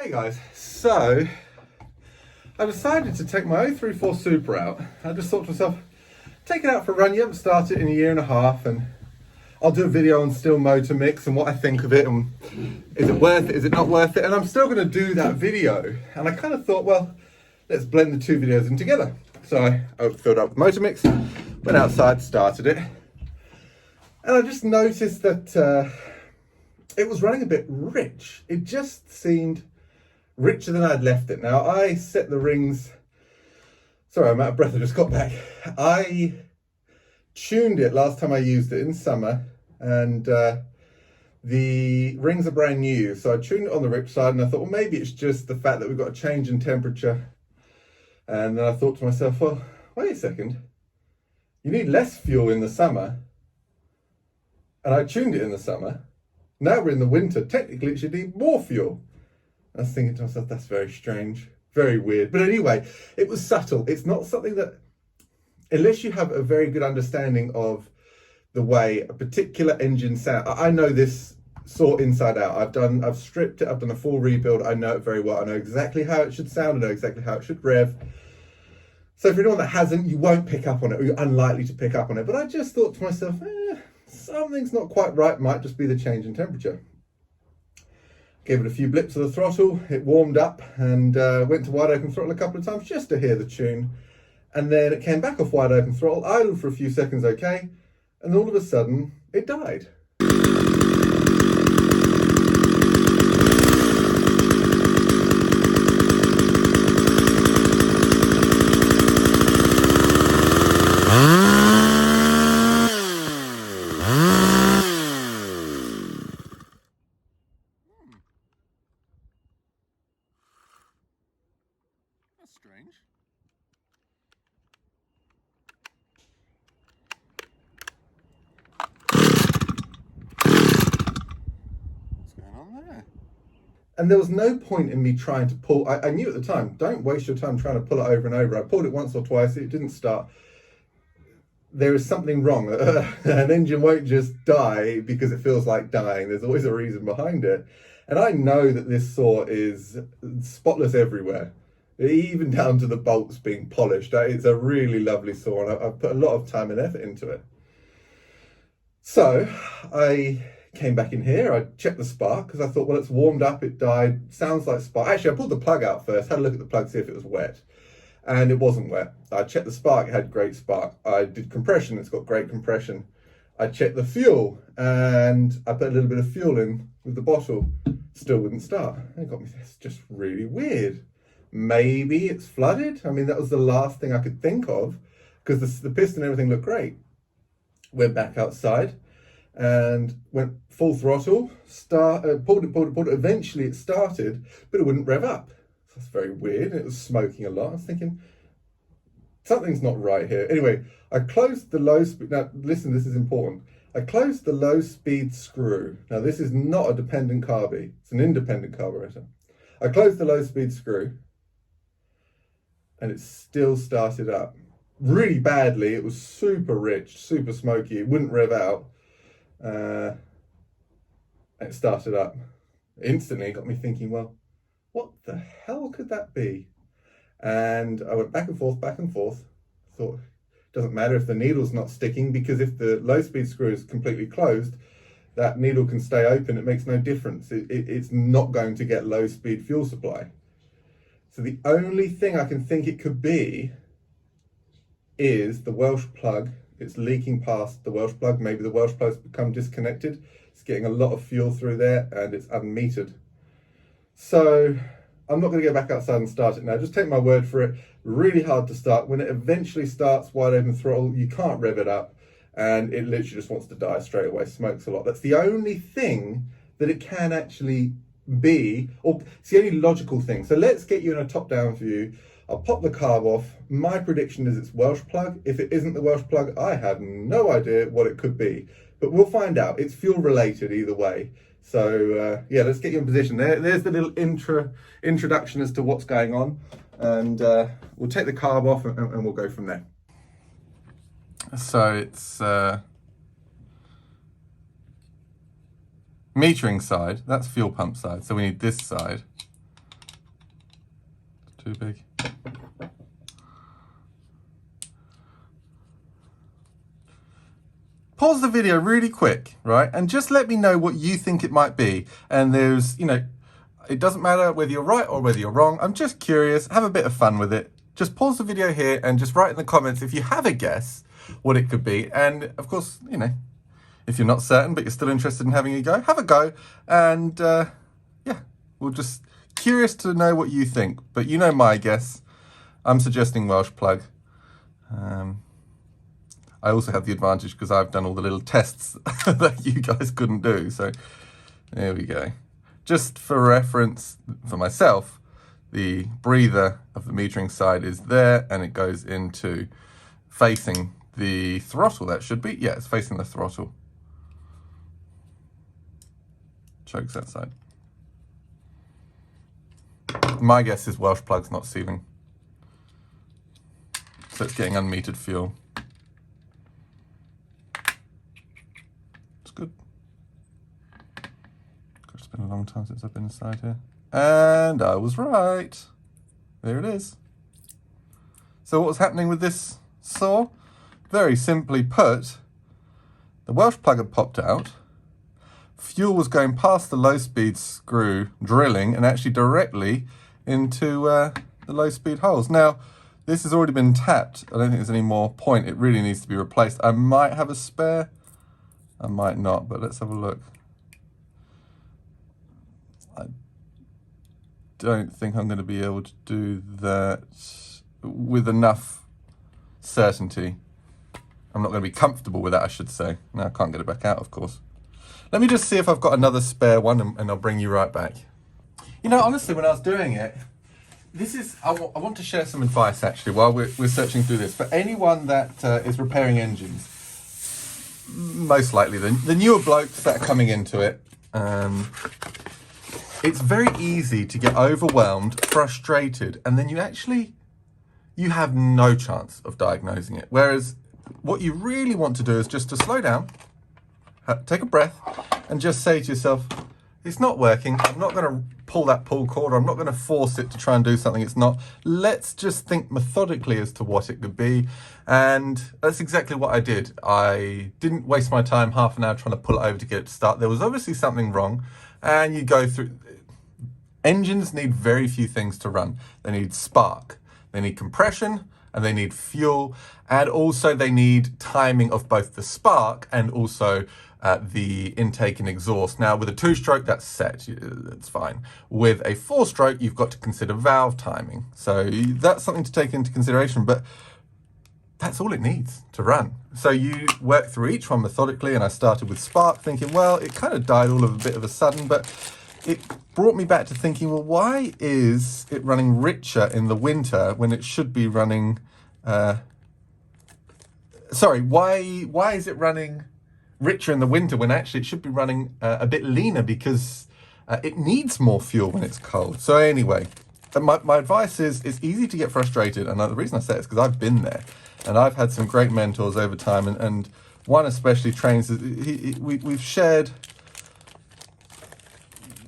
Hey guys, so I decided to take my 034 Super out. I just thought to myself, take it out for a run. You haven't started in a year and a half, and I'll do a video on Stihl Motor Mix and what I think of it, and is it worth it, is it not worth it? And I'm still going to do that video. And I kind of thought, well, let's blend the two videos in together. So I filled up with Motor Mix, went outside, started it, and I just noticed that it was running a bit rich. It just seemed richer than I'd left it. Now, I set the rings... Sorry, I'm out of breath, I just got back. I tuned it last time I used it in summer, and the rings are brand new. So I tuned it on the rich side, and I thought, well, maybe it's just the fact that we've got a change in temperature. And then I thought to myself, well, wait a second. You need less fuel in the summer. And I tuned it in the summer. Now we're in the winter. Technically, it should need more fuel. I was thinking to myself, that's very strange, very weird. But anyway, it was subtle. It's not something that, unless you have a very good understanding of the way a particular engine sounds. I know this saw inside out. I've stripped it, I've done a full rebuild. I know it very well. I know exactly how it should sound. I know exactly how it should rev. So for anyone that hasn't, you won't pick up on it, or you're unlikely to pick up on it. But I just thought to myself, something's not quite right. Might just be the change in temperature. Gave it a few blips of the throttle, it warmed up, and went to wide open throttle a couple of times just to hear the tune. And then it came back off wide open throttle, idled for a few seconds okay, and all of a sudden it died. That's strange. What's going on there? And there was no point in me trying to pull. I knew at the time, don't waste your time trying to pull it over and over. I pulled it once or twice, it didn't start. There is something wrong. An engine won't just die because it feels like dying. There's always a reason behind it. And I know that this saw is spotless everywhere, even down to the bolts being polished. It's a really lovely saw, and I've put a lot of time and effort into it. So I came back in here, I checked the spark, because I thought, well, it's warmed up, it died, sounds like spark. Actually, I pulled the plug out first, had a look at the plug, see if it was wet. And it wasn't wet. I checked the spark, it had great spark. I did compression, it's got great compression. I checked the fuel, and I put a little bit of fuel in with the bottle. Still wouldn't start. It got me, that's just really weird. Maybe it's flooded. I mean, that was the last thing I could think of, because the piston and everything looked great. Went back outside and went full throttle, pulled it. Eventually it started, but it wouldn't rev up. That's very weird. It was smoking a lot. I was thinking, something's not right here. Anyway, I closed the low speed. Now, listen, this is important. I closed the low speed screw. Now, this is not a dependent carby. It's an independent carburetor. I closed the low speed screw, and it still started up. Really badly. It was super rich, super smoky. It wouldn't rev out. It started up. Instantly, it got me thinking, well, what the hell could that be? And I went back and forth, thought, doesn't matter if the needle's not sticking, because if the low speed screw is completely closed, that needle can stay open, it makes no difference. It's not going to get low speed fuel supply. So the only thing I can think it could be is the Welsh plug. It's leaking past the Welsh plug. Maybe the Welsh plug's become disconnected. It's getting a lot of fuel through there, and it's unmetered. So I'm not going to go back outside and start it now. Just take my word for it. Really hard to start. When it eventually starts wide open throttle, you can't rev it up, and it literally just wants to die straight away. Smokes a lot. That's the only thing that it can actually be, or it's the only logical thing. So let's get you in a top-down view. I'll pop the carb off. My prediction is it's Welsh plug. If it isn't the Welsh plug, I have no idea what it could be, but we'll find out. It's fuel related either way. So yeah, let's get you in position. There's the little introduction as to what's going on, and we'll take the carb off and we'll go from there. So it's metering side, that's fuel pump side. So we need this side. too big. Pause the video really quick, right? And just let me know what you think it might be. And there's, you know, it doesn't matter whether you're right or whether you're wrong. I'm just curious, have a bit of fun with it. Just pause the video here and just write in the comments if you have a guess what it could be. And of course, you know, if you're not certain, but you're still interested in having a go, have a go. And yeah, we're just curious to know what you think. But you know my guess. I'm suggesting Welsh plug. I also have the advantage because I've done all the little tests that you guys couldn't do. So there we go. Just for reference for myself, the breather of the metering side is there and it goes into facing the throttle. That should be, yeah, it's facing the throttle. Chokes that side. My guess is Welsh plug's not sealing. So it's getting unmetered fuel. It's good. It's been a long time since I've been inside here. And I was right. There it is. So what was happening with this saw? Very simply put, the Welsh plug had popped out. Fuel was going past the low-speed screw drilling and actually directly into the low-speed holes. Now, this has already been tapped. I don't think there's any more point. It really needs to be replaced. I might have a spare. I might not, but let's have a look. I don't think I'm going to be able to do that with enough certainty. I'm not going to be comfortable with that, I should say. Now I can't get it back out, of course. Let me just see if I've got another spare one and I'll bring you right back. You know, honestly, when I was doing it, I want to share some advice actually while we're searching through this. For anyone that is repairing engines, most likely the newer blokes that are coming into it, it's very easy to get overwhelmed, frustrated, and then you have no chance of diagnosing it. Whereas what you really want to do is just to slow down, take a breath, and just say to yourself, it's not working. I'm not going to pull that pull cord, or I'm not going to force it to try and do something it's not. Let's just think methodically as to what it could be. And that's exactly what I did. I didn't waste my time half an hour trying to pull it over to get it to start. There was obviously something wrong. And you go through. Engines need very few things to run. They need spark, they need compression, and they need fuel. And also they need timing of both the spark and also the intake and exhaust. Now with a 2-stroke, that's set, it's fine. With a 4-stroke, you've got to consider valve timing. So that's something to take into consideration, but that's all it needs to run. So you work through each one methodically, and I started with spark thinking, well, it kind of died all of a bit of a sudden, but it brought me back to thinking, well, why is it running richer in the winter when it should be running, why is it running richer in the winter when actually it should be running a bit leaner because it needs more fuel when it's cold. So anyway, my advice is it's easy to get frustrated, and the reason I say it is because I've been there and I've had some great mentors over time, and one especially trains, we've shared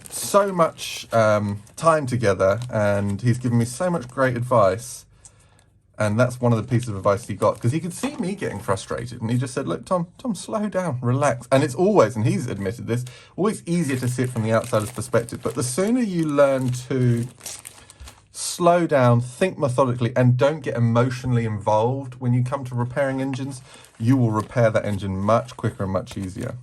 so much time together, and he's given me so much great advice. And that's one of the pieces of advice he got, because he could see me getting frustrated, and he just said, look, Tom, slow down, relax. And it's always, and he's admitted this, always easier to see it from the outsider's perspective. But the sooner you learn to slow down, think methodically, and don't get emotionally involved when you come to repairing engines, you will repair that engine much quicker and much easier.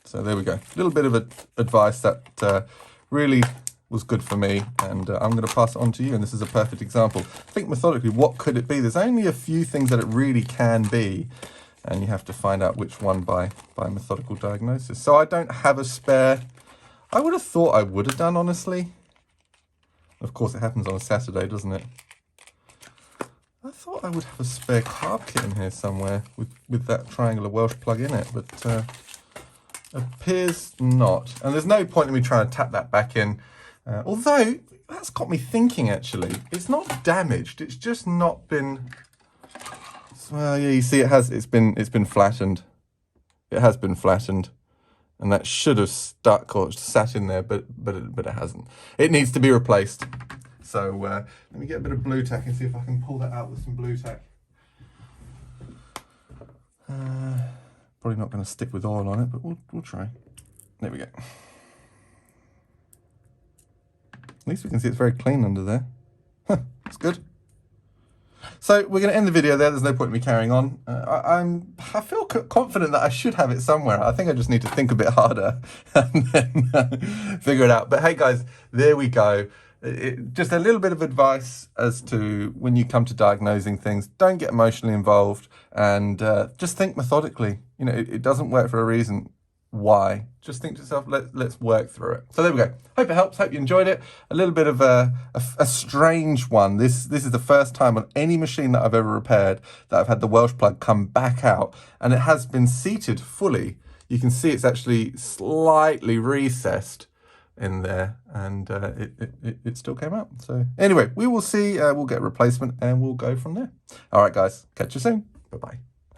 So there we go. A little bit of advice that really was good for me, and I'm going to pass it on to you, and this is a perfect example. Think methodically, what could it be? There's only a few things that it really can be, and you have to find out which one by methodical diagnosis. So I don't have a spare. I would have thought I would have done, honestly. Of course, it happens on a Saturday, doesn't it? I thought I would have a spare carb kit in here somewhere with that triangular Welsh plug in it, but appears not. And there's no point in me trying to tap that back in. Although that's got me thinking, actually, it's not damaged, it's just not been, well, yeah, you see it's been flattened. It has been flattened, and that should have stuck or sat in there, but it hasn't. It needs to be replaced. So let me get a bit of blue tack and see if I can pull that out with some blue tack. Probably not going to stick with oil on it, but we'll try. There we go. At least we can see it's very clean under there. It's good. So we're going to end the video there. There's no point in me carrying on. I feel confident that I should have it somewhere. I think I just need to think a bit harder and then figure it out. But hey guys, there we go. Just a little bit of advice as to when you come to diagnosing things, don't get emotionally involved and just think methodically. You know, it doesn't work for a reason. Why? Just think to yourself, let's work through it. So there we go. Hope it helps. Hope you enjoyed it. A little bit of a strange one. This is the first time on any machine that I've ever repaired that I've had the Welsh plug come back out, and it has been seated fully. You can see it's actually slightly recessed in there, and it still came out. So anyway, we will see. We'll get a replacement and we'll go from there. All right, guys. Catch you soon. Bye-bye.